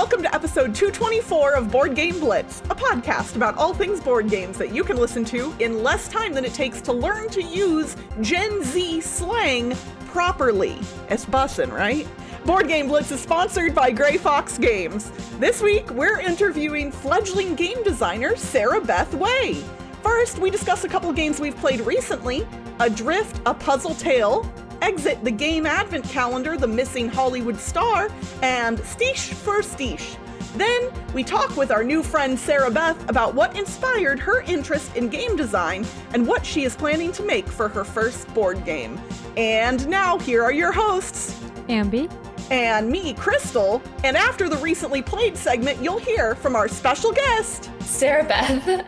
Welcome to episode 224 of Board Game Blitz, a podcast about all things board games that you can listen to in less time than it takes to learn to use Gen Z slang properly. It's bussin', right? Board Game Blitz is sponsored by Grey Fox Games. This week, we're interviewing fledgling game designer Sara Beth Way. First, we discuss a couple games we've played recently: Adrift, a Puzzletale; Exit, the game advent calendar, The Missing Hollywood Star; and Stich for Stich. Then, we talk with our new friend Sara Beth about what inspired her interest in game design and what she is planning to make for her first board game. And now, here are your hosts, Ambi. And me, Crystal. And after the recently played segment, you'll hear from our special guest, Sara Beth.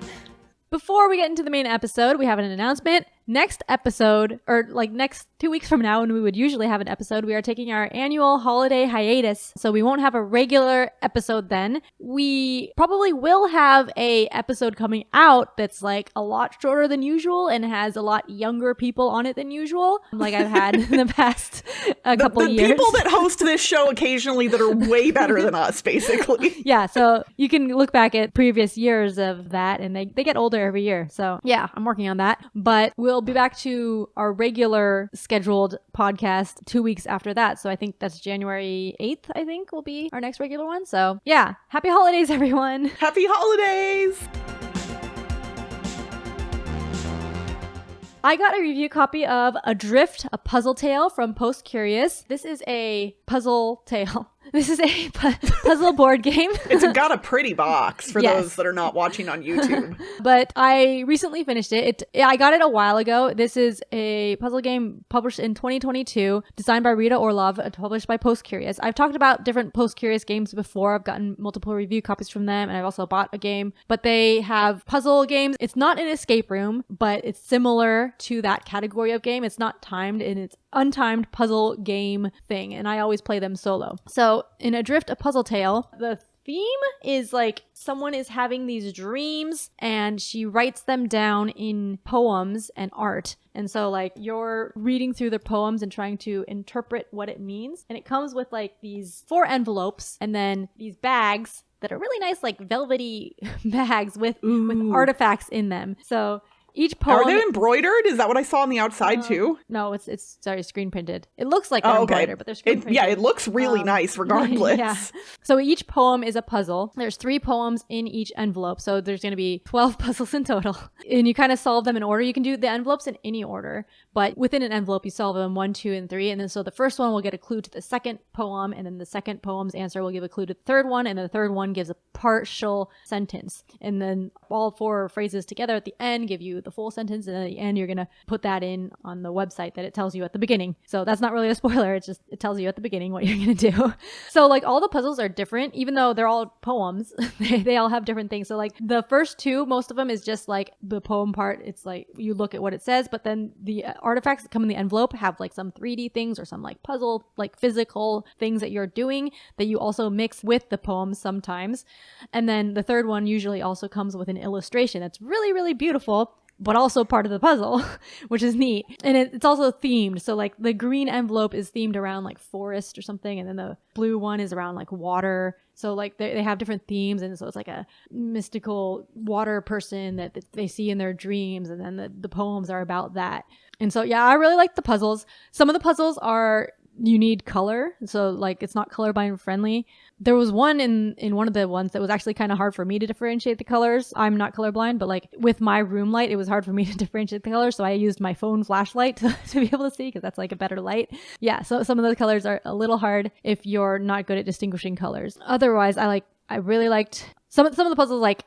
Before we get into the main episode, we have an announcement. Next episode, or next 2 weeks from now when we would usually have an episode, we are taking our annual holiday hiatus, so we won't have a regular episode then. We probably will have a episode coming out that's a lot shorter than usual and has a lot younger people on it than usual, like I've had in the past couple years. The people that host this show occasionally that are way better than us, basically. Yeah, so you can look back at previous years of that, and they get older every year. So yeah, I'm working on that, but we'll be back to our regular scheduled podcast 2 weeks after that. So I think that's January 8th, I think, will be our next regular one. So yeah, happy holidays, everyone. Happy holidays. I got a review copy of Adrift, a Puzzletale from Post Curious. This is a puzzle tale. This is a puzzle board game. It's got a pretty box for those that are not watching on YouTube. But I recently finished it. I got it a while ago. This is a puzzle game published in 2022, designed by Rita Orlov, published by Post Curious. I've talked about different Post Curious games before. I've gotten multiple review copies from them, and I've also bought a game. But they have puzzle games. It's not an escape room, but it's similar to that category of game. It's not timed, and it's untimed puzzle game thing, and I always play them solo. So in Adrift, a Puzzletale, the theme is someone is having these dreams and she writes them down in poems and art. And so you're reading through the poems and trying to interpret what it means. And it comes with these 4 envelopes and then these bags that are really nice, velvety bags with artifacts in them. So each poem... Are they embroidered? Is that what I saw on the outside too? No, it's screen printed. It looks like they're embroidered, but they're screen printed. Yeah, it looks really nice regardless. Yeah. So each poem is a puzzle. There's 3 poems in each envelope. So there's going to be 12 puzzles in total. And you kind of solve them in order. You can do the envelopes in any order, but within an envelope, you solve them 1, 2, and 3. And then so the first one will get a clue to the second poem, and then the second poem's answer will give a clue to the third one, and then the third one gives a partial sentence. And then all 4 phrases together at the end give you the full sentence, and then at the end you're gonna put that in on the website that it tells you at the beginning. So that's not really a spoiler, it's just it tells you at the beginning what you're gonna do. So all the puzzles are different, even though they're all poems. they all have different things. So the first 2, most of them is just the poem part. It's you look at what it says, but then the artifacts that come in the envelope have some 3D things or some puzzle physical things that you're doing that you also mix with the poems sometimes. And then the third one usually also comes with an illustration that's really, really beautiful, but also part of the puzzle, which is neat. And it's also themed. So the green envelope is themed around forest or something, and then the blue one is around water. So they have different themes, and so it's a mystical water person that they see in their dreams, and then the poems are about that. And so yeah, I really like the puzzles. Some of the puzzles are you need color, so it's not colorblind friendly. There was one in one of the ones that was actually kind of hard for me to differentiate the colors. I'm not colorblind, but with my room light, it was hard for me to differentiate the colors, so I used my phone flashlight to be able to see, because that's a better light. Yeah, so some of those colors are a little hard if you're not good at distinguishing colors. Otherwise, I really liked some of the puzzles.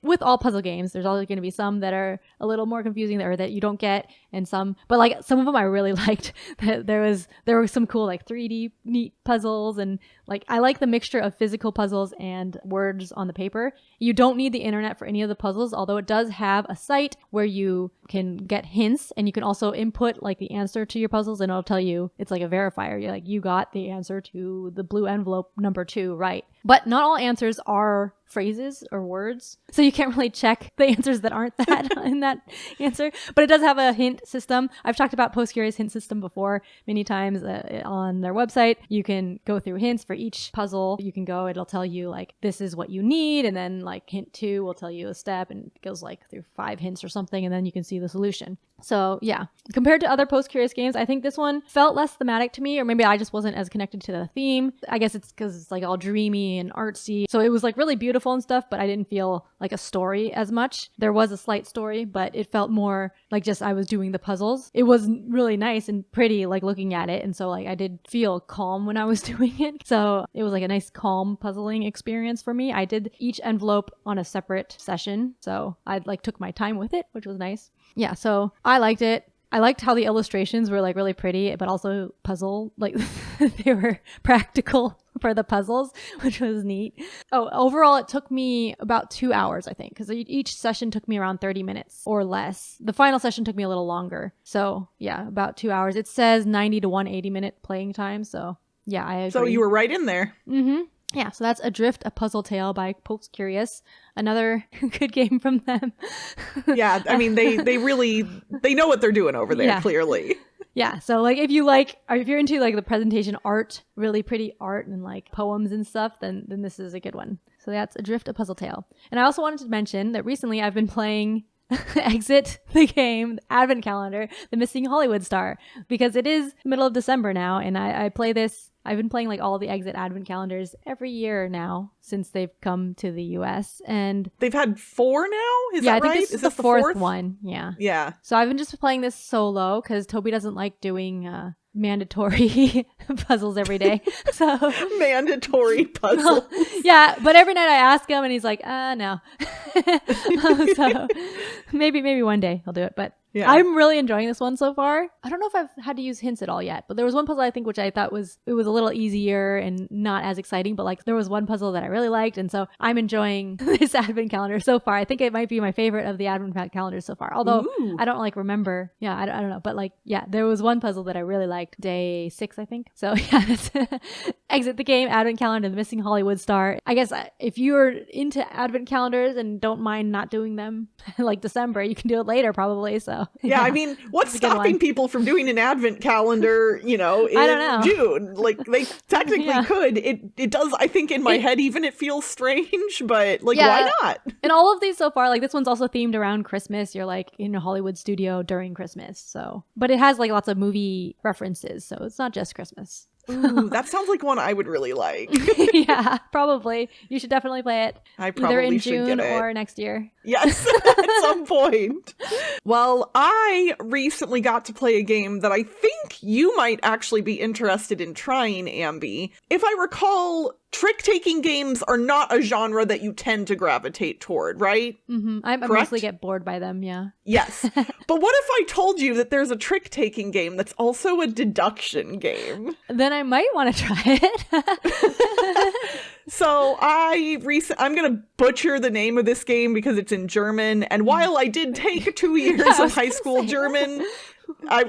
With all puzzle games, there's always going to be some that are a little more confusing or that you don't get, and some of them I really liked. There were some cool 3D neat puzzles, and I like the mixture of physical puzzles and words on the paper. You don't need the internet for any of the puzzles, although it does have a site where you can get hints, and you can also input the answer to your puzzles, and it'll tell you, it's a verifier. You're you got the answer to the blue envelope number 2 right. But not all answers are phrases or words, so you can't really check the answers that aren't that in that answer. But it does have a hint system. I've talked about Post Curious hint system before many times on their website. You can go through hints for each puzzle you can go, it'll tell you like, this is what you need. And then like hint 2 will tell you a step, and it goes like through 5 hints or something. And then you can see the solution. So yeah, compared to other Post-Curious games, I think this one felt less thematic to me, or maybe I just wasn't as connected to the theme. I guess it's because it's like all dreamy and artsy. So it was like really beautiful and stuff, but I didn't feel like a story as much. There was a slight story, but it felt more like just I was doing the puzzles. It was really nice and pretty, like looking at it. And so like I did feel calm when I was doing it. So it was like a nice calm puzzling experience for me. I did each envelope on a separate session. So I like took my time with it, which was nice. Yeah, so I liked it. I liked how the illustrations were like really pretty, but also puzzle, like they were practical for the puzzles, which was neat. Oh, overall, it took me about 2 hours, I think, because each session took me around 30 minutes or less. The final session took me a little longer. So yeah, about 2 hours. It says 90 to 180 minute playing time. So yeah, I agree. So you were right in there. Mm-hmm. Yeah, so that's Adrift, a Puzzletale by Post-Curious. Another good game from them. Yeah, I mean, they know what they're doing over there, clearly. Yeah, so like if you're into like the presentation art, really pretty art and like poems and stuff, then this is a good one. So that's Adrift, a Puzzletale. And I also wanted to mention that recently I've been playing Exit the game, Advent Calendar, The Missing Hollywood Star, because it is the middle of December now, and I play this. I've been playing like all the Exit Advent Calendars every year now since they've come to the US, and they've had 4 now? Is that right? I think this is the fourth one. Yeah. So I've been just playing this solo because Toby doesn't like doing mandatory puzzles every day. So mandatory puzzles. Yeah, but every night I ask him and he's like, no. So maybe one day he'll do it, but yeah. I'm really enjoying this one so far. I don't know if I've had to use hints at all yet, but there was one puzzle I think which I thought was a little easier and not as exciting, but like there was one puzzle that I really liked, and so I'm enjoying this Advent Calendar so far. I think it might be my favorite of the Advent calendars so far, although I don't like remember. Yeah, I don't know, but like yeah, there was one puzzle that I really liked, day 6 I think. So yeah, that's Exit the Game, Advent Calendar, The Missing Hollywood Star. I guess if you're into Advent calendars and don't mind not doing them like December, you can do it later probably. So yeah, I mean, what's stopping people from doing an Advent calendar, in June? Like, they technically could. It does, I think, in my head, even it feels strange, but, like, why not? And all of these so far, like, this one's also themed around Christmas. You're, like, in a Hollywood studio during Christmas, so. But it has, like, lots of movie references, so it's not just Christmas. Ooh, that sounds like one I would really like. Yeah, probably. You should definitely play it. I probably either in should June get it. Or next year. Yes, at some point. Well, I recently got to play a game that I think you might actually be interested in trying, Ambi. If I recall, trick-taking games are not a genre that you tend to gravitate toward, right? Mm-hmm. I mostly get bored by them, yeah. Yes. But what if I told you that there's a trick-taking game that's also a deduction game? Then I might want to try it. So I'm going to butcher the name of this game because it's in German. And while I did take 2 years of high school German,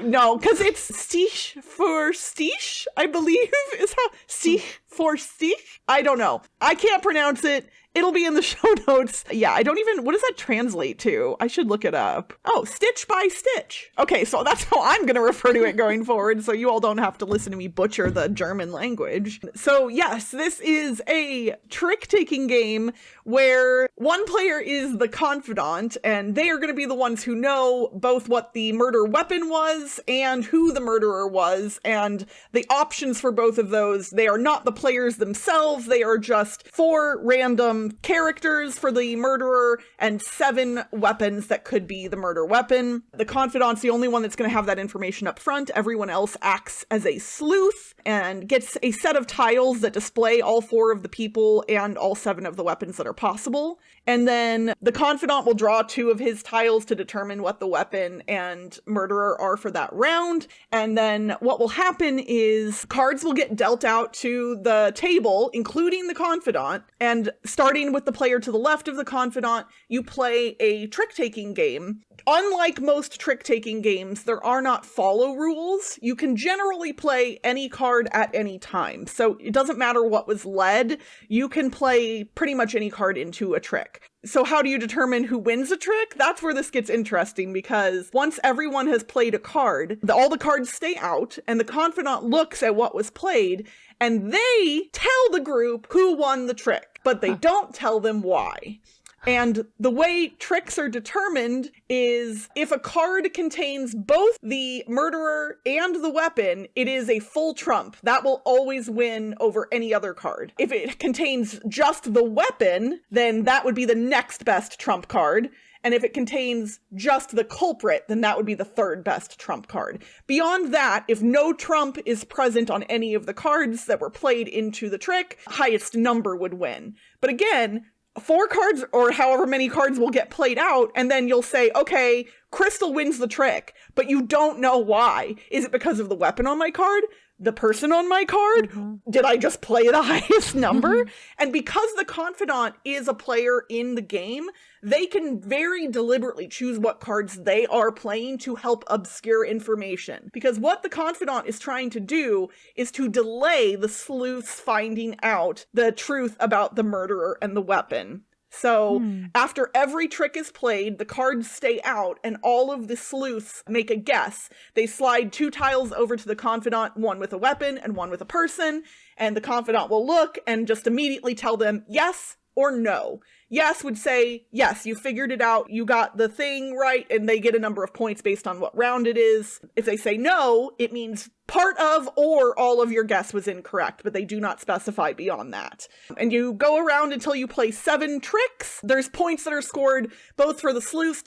no, because it's Stich for Stich, I believe, is how Stich for Stich. I don't know. I can't pronounce it. It'll be in the show notes. Yeah, what does that translate to? I should look it up. Oh, Stitch by Stitch. Okay, so that's how I'm going to refer to it going forward, so you all don't have to listen to me butcher the German language. So yes, this is a trick-taking game where one player is the confidant, and they are going to be the ones who know both what the murder weapon was and who the murderer was, and the options for both of those. They are not the players themselves, they are just 4 random characters for the murderer and 7 weapons that could be the murder weapon. The confidant's the only one that's going to have that information up front. Everyone else acts as a sleuth and gets a set of tiles that display all 4 of the people and all 7 of the weapons that are possible. And then the confidant will draw 2 of his tiles to determine what the weapon and murderer are for that round. And then what will happen is cards will get dealt out to the table, including the confidant, and starting with the player to the left of the confidant, you play a trick-taking game. Unlike most trick-taking games, there are not follow rules. You can generally play any card at any time. So it doesn't matter what was led, you can play pretty much any card into a trick. trick. So how do you determine who wins a trick? That's where this gets interesting, because once everyone has played a card, all the cards stay out, and the confidant looks at what was played, and they tell the group who won the trick, but they don't tell them why. And the way tricks are determined is if a card contains both the murderer and the weapon, it is a full trump. That will always win over any other card. If it contains just the weapon, then that would be the next best trump card. And if it contains just the culprit, then that would be the third best trump card. Beyond that, if no trump is present on any of the cards that were played into the trick, highest number would win. But again, 4 cards or however many cards will get played out, and then you'll say, okay, Crystal wins the trick, but you don't know why. Is it because of the weapon on my card? The person on my card? Did I just play the highest number? And because the confidant is a player in the game, they can very deliberately choose what cards they are playing to help obscure information. Because what the confidant is trying to do is to delay the sleuths finding out the truth about the murderer and the weapon. So after every trick is played, the cards stay out and all of the sleuths make a guess. They slide 2 tiles over to the confidant, one with a weapon and one with a person, and the confidant will look and just immediately tell them yes or no. Yes would say, yes, you figured it out, you got the thing right, and they get a number of points based on what round it is. If they say no, it means part of or all of your guess was incorrect, but they do not specify beyond that. And you go around until you play 7 tricks. There's points that are scored both for the sleuths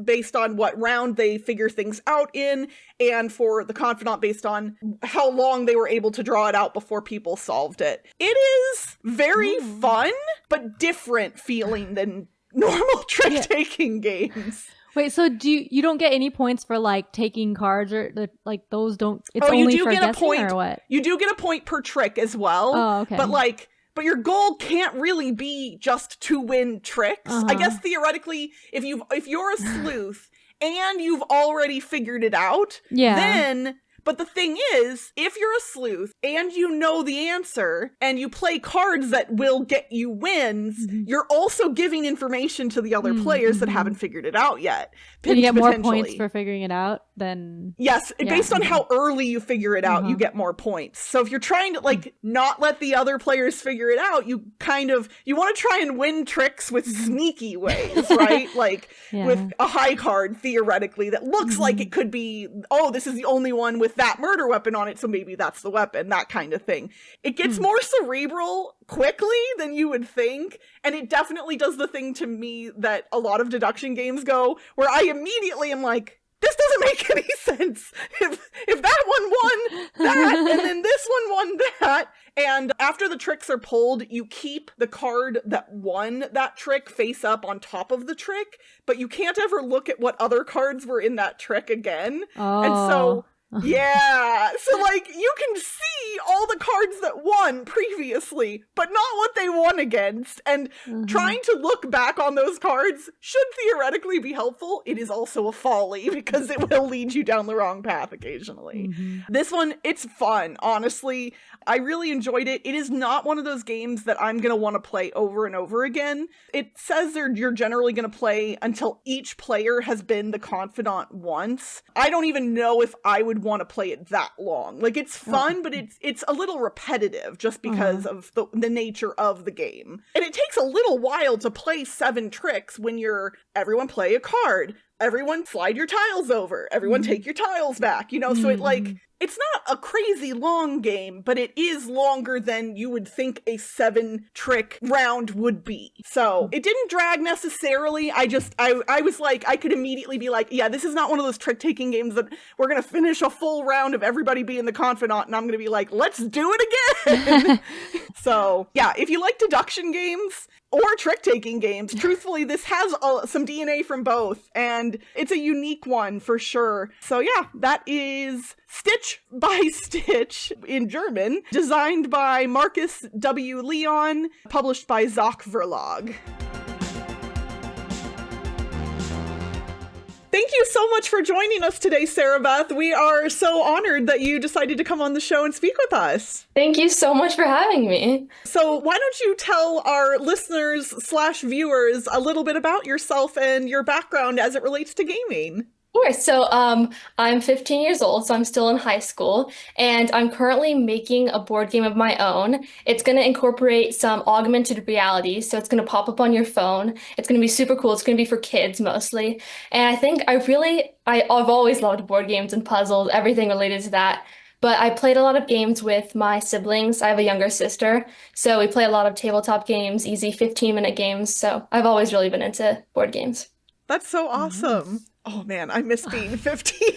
based on what round they figure things out in, and for the confidant based on how long they were able to draw it out before people solved it. It is very fun, but different feeling than normal trick-taking games. Wait, so you don't get any points for like taking cards or like those don't? It's only for guessing or what? You do get a point per trick as well. Oh, okay. But your goal can't really be just to win tricks. I guess theoretically, if you're a sleuth and you've already figured it out, then. But the thing is, if you're a sleuth and you know the answer and you play cards that will get you wins, you're also giving information to the other players that haven't figured it out yet. And you get more points for figuring it out than... Yes, based on how early you figure it out, you get more points. So if you're trying to not let the other players figure it out, you want to try and win tricks with sneaky ways, right? With a high card, theoretically, that looks like it could be, oh, this is the only one with that murder weapon on it, so maybe that's the weapon, that kind of thing. It gets more cerebral quickly than you would think, and it definitely does the thing to me that a lot of deduction games go, where I immediately am like, this doesn't make any sense. If that one won that, and then this one won that, and after the tricks are pulled, you keep the card that won that trick face up on top of the trick, but you can't ever look at what other cards were in that trick again. And so yeah, so you can see all the cards that won previously, but not what they won against, and trying to look back on those cards should theoretically be helpful. It is also a folly because it will lead you down the wrong path occasionally. This one, it's fun, honestly. I really enjoyed it. It is not one of those games that I'm going to want to play over and over again. It says you're generally going to play until each player has been the confidant once. I don't even know if I would want to play it that long. It's fun, but it's a little repetitive just because of the nature of the game. And it takes a little while to play 7 tricks when everyone play a card, everyone slide your tiles over, everyone take your tiles back, so it's not a crazy long game, but it is longer than you would think a 7-trick round would be. So it didn't drag necessarily. I was like, I could immediately be like, yeah, this is not one of those trick-taking games that we're going to finish a full round of everybody being the confidant, and I'm going to be like, let's do it again. So yeah, if you like deduction games or trick-taking games, truthfully, this has some DNA from both, and it's a unique one for sure. So yeah, that is Stich by Stich in German, designed by Marcus W. Leon, published by Zoc Verlag. Thank you so much for joining us today, Sara Beth. We are so honored that you decided to come on the show and speak with us. Thank you so much for having me. So why don't you tell our listeners/viewers a little bit about yourself and your background as it relates to gaming? Sure. So I'm 15 years old, so I'm still in high school, and I'm currently making a board game of my own. It's going to incorporate some augmented reality, so it's going to pop up on your phone. It's going to be super cool. It's going to be for kids mostly. And I think I've always loved board games and puzzles, everything related to that. But I played a lot of games with my siblings. I have a younger sister, so we play a lot of tabletop games, easy 15-minute games. So I've always really been into board games. That's so awesome. Nice. Oh man, I miss being 15.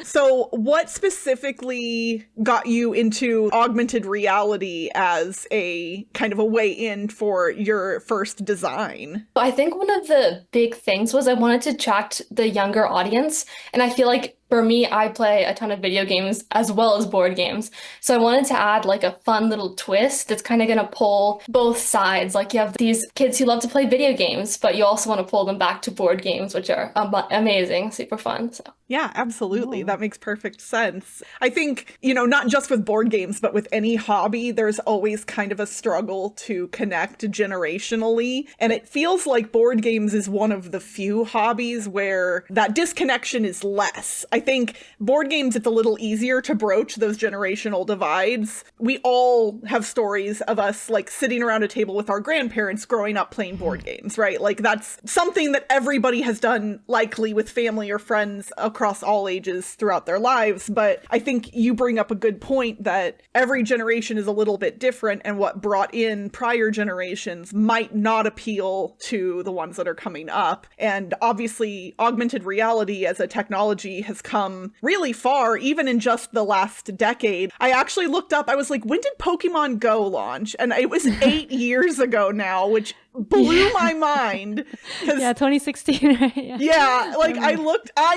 So what specifically got you into augmented reality as a kind of a way in for your first design? I think one of the big things was I wanted to attract the younger audience. And I feel like for me, I play a ton of video games as well as board games. So I wanted to add like a fun little twist that's kind of going to pull both sides. Like you have these kids who love to play video games, but you also want to pull them back to board games, which are amazing, super fun. So. Yeah, absolutely. That makes perfect sense. I think, not just with board games, but with any hobby, there's always kind of a struggle to connect generationally. And it feels like board games is one of the few hobbies where that disconnection is less. I think board games, it's a little easier to broach those generational divides. We all have stories of us like sitting around a table with our grandparents growing up playing board games, right? Like that's something that everybody has done likely with family or friends across all ages throughout their lives. But I think you bring up a good point that every generation is a little bit different, and what brought in prior generations might not appeal to the ones that are coming up. And obviously augmented reality as a technology has come really far, even in just the last decade. I actually looked up, I was like, when did Pokémon GO launch? And it was 8 years ago now, which blew my mind. Yeah, 2016, right? Yeah, like I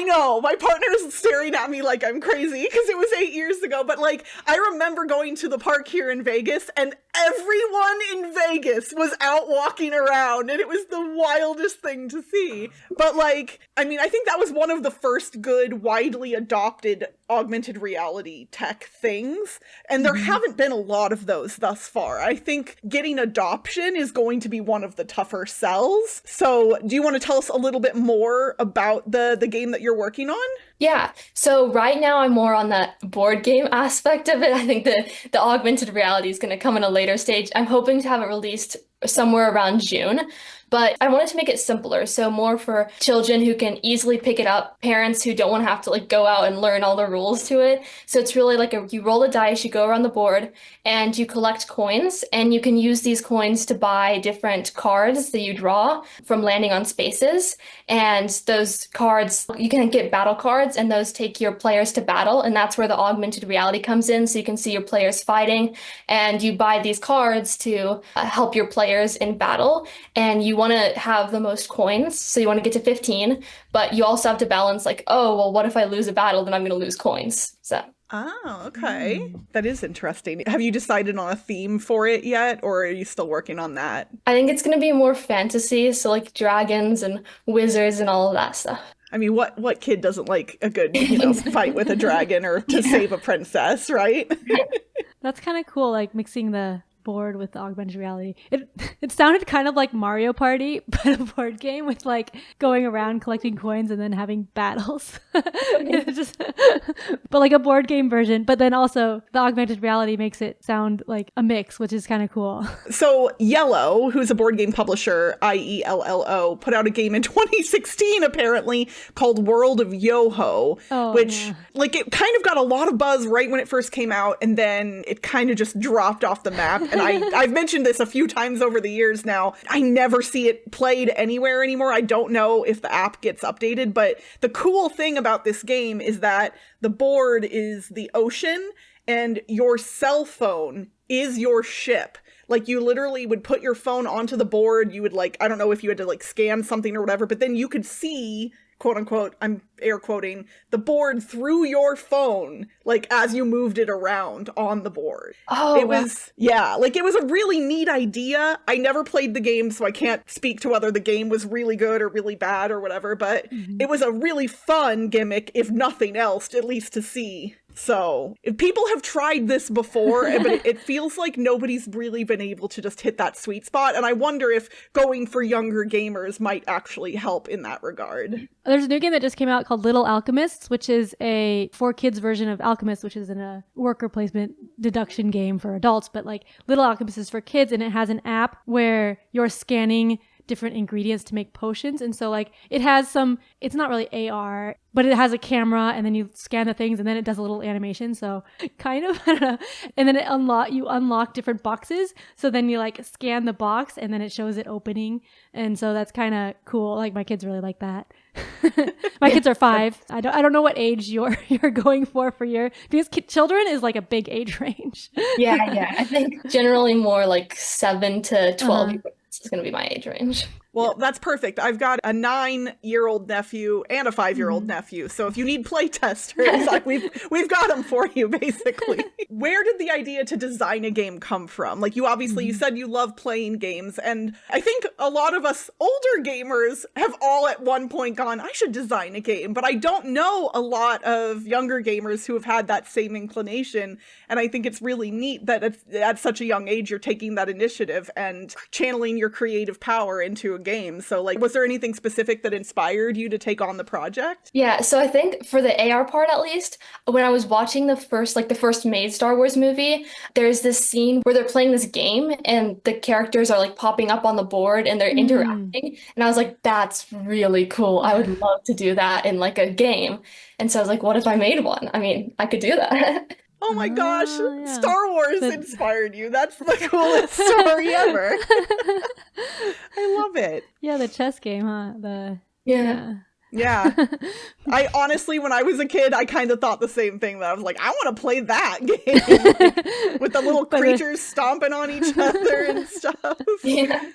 know, my partner is staring at me like I'm crazy because it was 8 years ago, but like I remember going to the park here in Vegas and everyone in Vegas was out walking around and it was the wildest thing to see. But like, I mean, I think that was one of the first good, widely adopted augmented reality tech things, and there haven't been a lot of those thus far. I think getting adoption is going to be one of the tougher sells. So do you want to tell us a little bit more about the game that you're working on? Yeah, so right now I'm more on the board game aspect of it. I think the augmented reality is going to come in a later stage. I'm hoping to have it released somewhere around June. But I wanted to make it simpler, so more for children who can easily pick it up, parents who don't want to have to like go out and learn all the rules to it. So it's really like you roll a dice, you go around the board, and you collect coins, and you can use these coins to buy different cards that you draw from landing on spaces. And those cards, you can get battle cards, and those take your players to battle, and that's where the augmented reality comes in. So you can see your players fighting, and you buy these cards to help your players in battle, and you want to have the most coins, so you want to get to 15, but you also have to balance like, oh, well, what if I lose a battle, then I'm going to lose coins. So. Oh, okay. That is interesting. Have you decided on a theme for it yet, or are you still working on that? I think it's going to be more fantasy, so like dragons and wizards and all of that stuff. I mean, what kid doesn't like a good, fight with a dragon or to save a princess, right? That's kind of cool, like mixing the board with the augmented reality. It sounded kind of like Mario Party, but a board game with like going around collecting coins and then having battles. But like a board game version. But then also the augmented reality makes it sound like a mix, which is kind of cool. So Yellow, who's a board game publisher, IELLO, put out a game in 2016 apparently called World of Yoho, which like it kind of got a lot of buzz right when it first came out, and then it kind of just dropped off the map. And I've mentioned this a few times over the years now. I never see it played anywhere anymore. I don't know if the app gets updated, but the cool thing about this game is that the board is the ocean and your cell phone is your ship. Like you literally would put your phone onto the board. You would like, I don't know if you had to like scan something or whatever, but then you could see quote unquote, I'm air quoting, the board through your phone, like as you moved it around on the board. Oh, It wow. was, yeah, like it was a really neat idea. I never played the game, so I can't speak to whether the game was really good or really bad or whatever, but it was a really fun gimmick, if nothing else, at least to see. So, if people have tried this before, but it feels like nobody's really been able to just hit that sweet spot, and I wonder if going for younger gamers might actually help in that regard. There's a new game that just came out called Little Alchemists, which is a for kids version of Alchemist, which is a worker placement deduction game for adults. But like Little Alchemist is for kids, and it has an app where you're scanning different ingredients to make potions. And so like it has some, it's not really AR, but it has a camera, and then you scan the things, and then it does a little animation. So kind of, I don't know. And then you unlock different boxes. So then you like scan the box, and then it shows it opening. And so that's kind of cool. Like my kids really like that. My kids are 5. I don't know what age you're going for your, because children is like a big age range. Yeah. I think generally more like 7 to 12 years is going to be my age range. Well, that's perfect. I've got a 9-year-old nephew and a 5-year-old nephew. So if you need play testers, we've got them for you, basically. Where did the idea to design a game come from? Like, you obviously, you said you love playing games. And I think a lot of us older gamers have all at one point gone, I should design a game. But I don't know a lot of younger gamers who have had that same inclination. And I think it's really neat that at such a young age, you're taking that initiative and channeling your creative power into a game. So like, was there anything specific that inspired you to take on the project? Yeah, so I think for the AR part at least, when I was watching the first made Star Wars movie, there's this scene where they're playing this game and the characters are like popping up on the board and they're interacting. And I was like, that's really cool. I would love to do that in like a game. And so I was like, what if I made one? I mean, I could do that. Oh my gosh, yeah. Star Wars inspired you. That's the coolest story ever. I love it. Yeah, the chess game, huh? Yeah. I honestly, when I was a kid, I kind of thought the same thing, that I was like, I want to play that game with the little creatures stomping on each other and stuff. Yeah.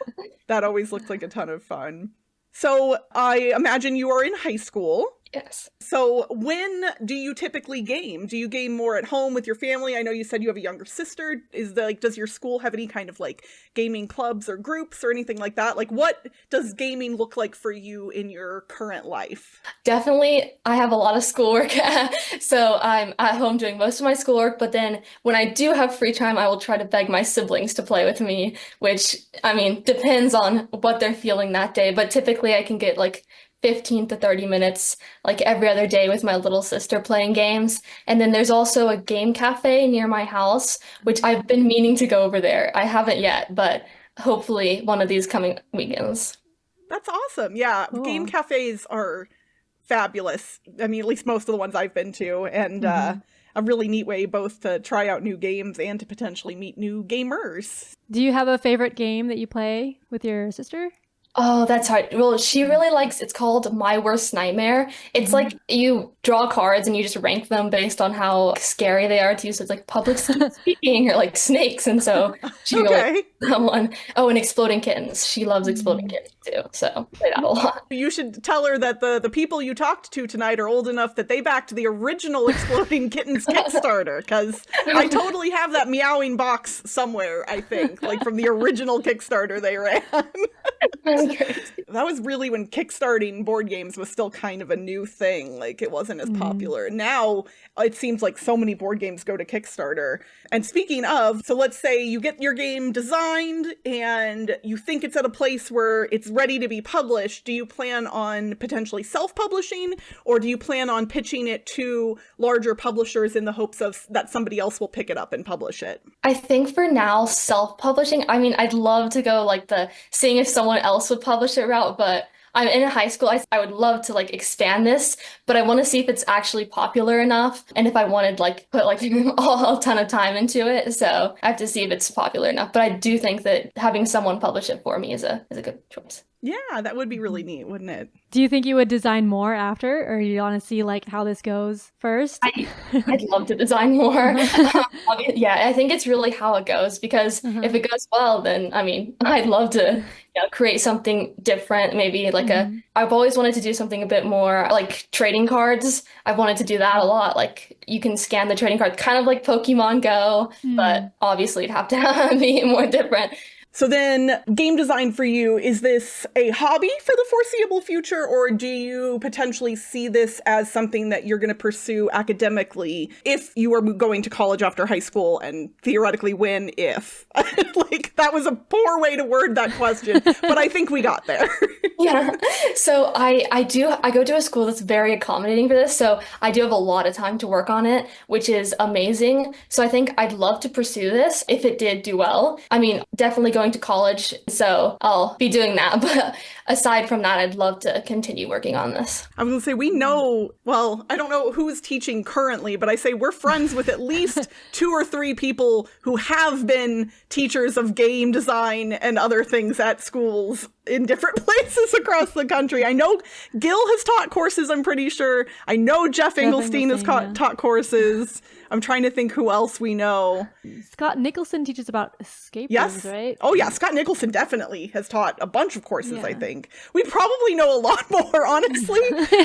That always looked like a ton of fun. So I imagine you are in high school. Yes. So when do you typically game? Do you game more at home with your family? I know you said you have a younger sister. Does your school have any kind of like gaming clubs or groups or anything like that? Like, what does gaming look like for you in your current life? Definitely, I have a lot of schoolwork. So I'm at home doing most of my schoolwork, but then when I do have free time, I will try to beg my siblings to play with me, which, I mean, depends on what they're feeling that day. But typically I can get like 15 to 30 minutes like every other day with my little sister playing games. And then there's also a game cafe near my house, which I've been meaning to go over there. I haven't yet, but hopefully one of these coming weekends. That's awesome. Yeah, Cool. Game cafes are fabulous. I mean, at least most of the ones I've been to, and a really neat way both to try out new games and to potentially meet new gamers. Do you have a favorite game that you play with your sister? Oh, that's hard. Well, she really likes, it's called My Worst Nightmare. It's like you draw cards and you just rank them based on how scary they are to you. So it's like public speaking or like snakes. And so she really likes that one. Oh, and Exploding Kittens. She loves Exploding Kittens too. So play that a lot. You should tell her that the people you talked to tonight are old enough that they backed the original Exploding Kittens Kickstarter, because I totally have that meowing box somewhere, I think, like from the original Kickstarter they ran. That was really when kickstarting board games was still kind of a new thing. Like, it wasn't as popular. Now it seems like so many board games go to Kickstarter. And speaking of, so let's say you get your game designed and you think it's at a place where it's ready to be published. Do you plan on potentially self-publishing, or do you plan on pitching it to larger publishers in the hopes of that somebody else will pick it up and publish it? I think for now, self-publishing. I mean, I'd love to go like the seeing if someone else would publish it route, but I'm in high school. I would love to like expand this, but I want to see if it's actually popular enough and if I wanted like put like a ton of time into it. So I have to see if it's popular enough. But I do think that having someone publish it for me is a good choice. Yeah, that would be really neat, wouldn't it? Do you think you would design more after, or you want to see like how this goes first? I'd love to design more. Yeah, I think it's really how it goes because if it goes well, then I mean, I'd love to, create something different. Maybe like I've always wanted to do something a bit more like trading cards. I've wanted to do that a lot. Like you can scan the trading card, kind of like Pokemon Go, but obviously it'd have to be more different. So then game design for you, is this a hobby for the foreseeable future, or do you potentially see this as something that you're going to pursue academically if you are going to college after high school, and theoretically when, if? Like, that was a poor way to word that question, but I think we got there. Yeah. So I go to a school that's very accommodating for this. So I do have a lot of time to work on it, which is amazing. So I think I'd love to pursue this if it did do well. I mean, definitely going to college, so I'll be doing that. But aside from that, I'd love to continue working on this. I was going to say, we know, well, I don't know who's teaching currently, but I say we're friends with at least 2 or 3 people who have been teachers of game design and other things at schools in different places across the country. I know Gil has taught courses, I'm pretty sure. I know Jeff Engelstein has taught courses. I'm trying to think who else we know. Scott Nicholson teaches about escape rooms, right? Oh yeah, Scott Nicholson definitely has taught a bunch of courses, I think. We probably know a lot more, honestly.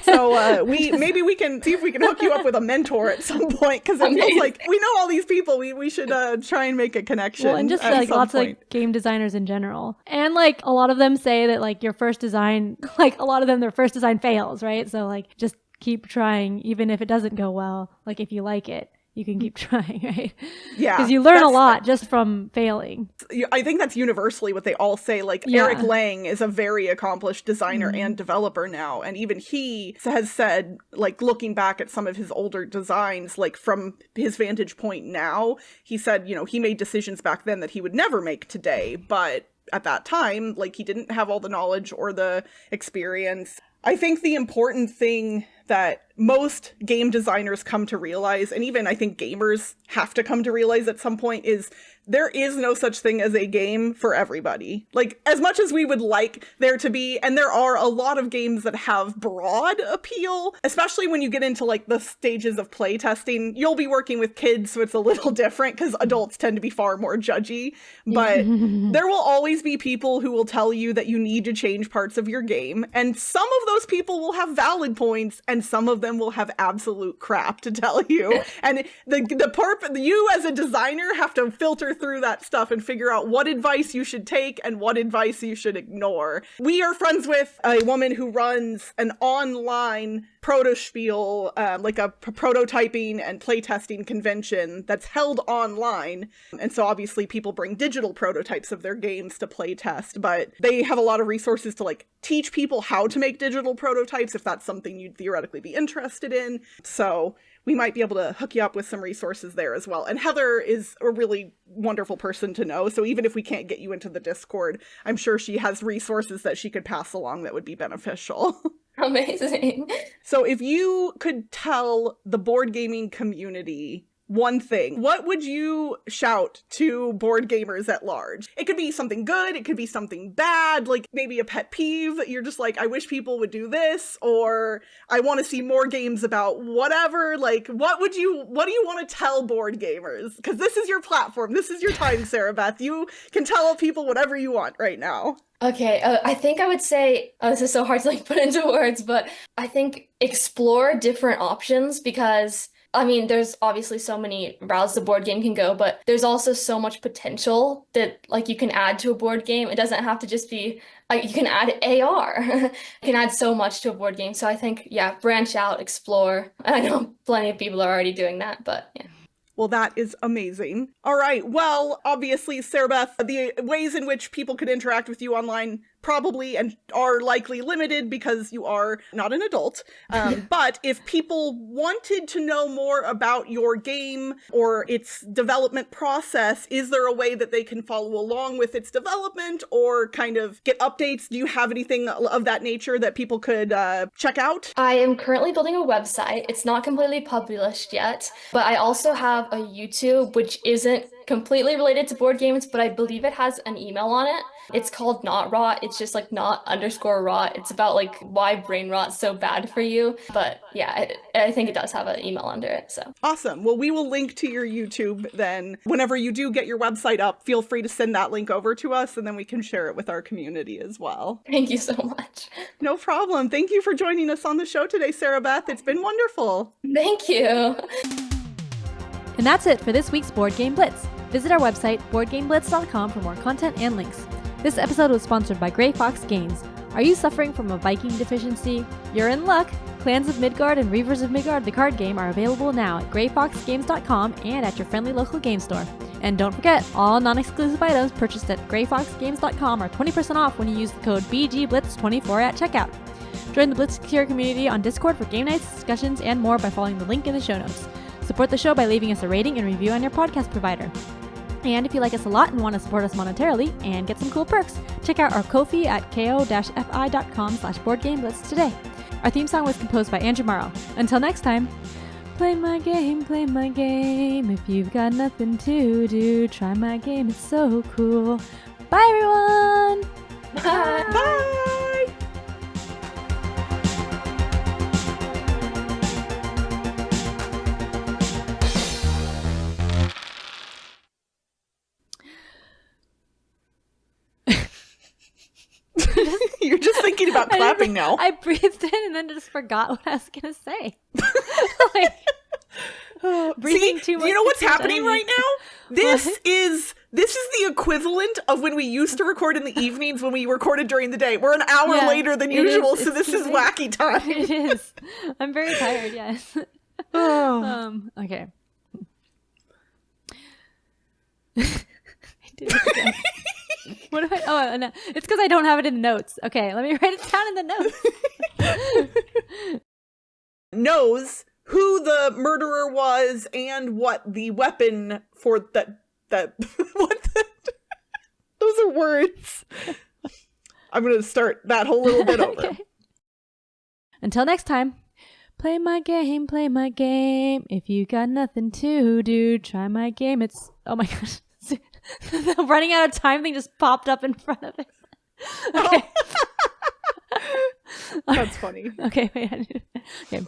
So maybe we can see if we can hook you up with a mentor at some point, because it feels like we know all these people. We should try and make a connection. Well, and just like lots of like game designers in general. And like a lot of them say that like your first design, like a lot of them, their first design fails, right? So like just keep trying, even if it doesn't go well. Like if you like it, you can keep trying, right? Yeah. Because you learn a lot just from failing. I think that's universally what they all say. Like Eric Lang is a very accomplished designer and developer now. And even he has said, like looking back at some of his older designs, like from his vantage point now, he said, he made decisions back then that he would never make today. But at that time, like he didn't have all the knowledge or the experience. I think the important thing that most game designers come to realize, and even I think gamers have to come to realize at some point, is there is no such thing as a game for everybody. Like, as much as we would like there to be, and there are a lot of games that have broad appeal, especially when you get into like the stages of playtesting. You'll be working with kids, so it's a little different because adults tend to be far more judgy. But there will always be people who will tell you that you need to change parts of your game, and some of those people will have valid points, and some of them will have absolute crap to tell you. And you as a designer have to filter through that stuff and figure out what advice you should take and what advice you should ignore. We are friends with a woman who runs an online protospiel, like a prototyping and playtesting convention that's held online. And so obviously people bring digital prototypes of their games to playtest, but they have a lot of resources to like teach people how to make digital prototypes if that's something you'd theoretically be interested in. So we might be able to hook you up with some resources there as well. And Heather is a really wonderful person to know. So even if we can't get you into the Discord, I'm sure she has resources that she could pass along that would be beneficial. Amazing. So if you could tell the board gaming community one thing, what would you shout to board gamers at large? It could be something good, it could be something bad, like maybe a pet peeve that you're just like, I wish people would do this, or I want to see more games about whatever. Like, what do you want to tell board gamers? Because this is your platform, this is your time, Sara Beth. You can tell people whatever you want right now. Okay, I think I would say, this is so hard to like put into words, but I think explore different options because I mean, there's obviously so many routes the board game can go, but there's also so much potential that like you can add to a board game. It doesn't have to just be like you can add AR. You can add so much to a board game. So I think, branch out, explore. And I know plenty of people are already doing that, but yeah. Well, that is amazing. All right. Well, obviously, Sara Beth, the ways in which people could interact with you online probably and are likely limited because you are not an adult. But if people wanted to know more about your game or its development process, is there a way that they can follow along with its development or kind of get updates? Do you have anything of that nature that people could check out? I am currently building a website. It's not completely published yet, but I also have a YouTube, which isn't completely related to board games, but I believe it has an email on it. It's called Not Rot. It's just like not_rot. It's about like why brain rot's so bad for you. But yeah, I think it does have an email under it. So awesome. Well, we will link to your YouTube then. Whenever you do get your website up, feel free to send that link over to us, and then we can share it with our community as well. thank you so much. No problem. Thank you for joining us on the show today, Sara Beth. It's been wonderful. Thank you. And that's it for this week's Board Game Blitz. Visit our website, boardgameblitz.com, for more content and links. This episode was sponsored by Grey Fox Games. Are you suffering from a Viking deficiency? You're in luck! Clans of Midgard and Reavers of Midgard, the card game, are available now at greyfoxgames.com and at your friendly local game store. And don't forget, all non-exclusive items purchased at greyfoxgames.com are 20% off when you use the code BGBLITZ24 at checkout. Join the Blitz Secure community on Discord for game nights, discussions, and more by following the link in the show notes. Support the show by leaving us a rating and review on your podcast provider. And if you like us a lot and want to support us monetarily and get some cool perks, check out our Ko-fi at ko-fi.com/boardgameblitz today. Our theme song was composed by Andrew Morrow. Until next time, play my game, play my game. If you've got nothing to do, try my game, it's so cool. Bye everyone! Bye. Bye! You're just thinking about clapping now. I breathed in and then just forgot what I was going to say. Breathing too much. You know what's happening right now? This is the equivalent of when we used to record in the evenings when we recorded during the day. We're an hour later than usual, so this is wacky time. It is. I'm very tired, yes. Okay. I did it again. What do I? Oh, no. It's because I don't have it in the notes. Okay, let me write it down in the notes. Knows who the murderer was and what the weapon for that what the, those are words. I'm gonna start that whole little bit over. Okay. Until next time, play my game, play my game. If you got nothing to do, try my game. It's oh my gosh. The running out of time thing just popped up in front of it. Okay. That's funny. Okay, wait. Okay.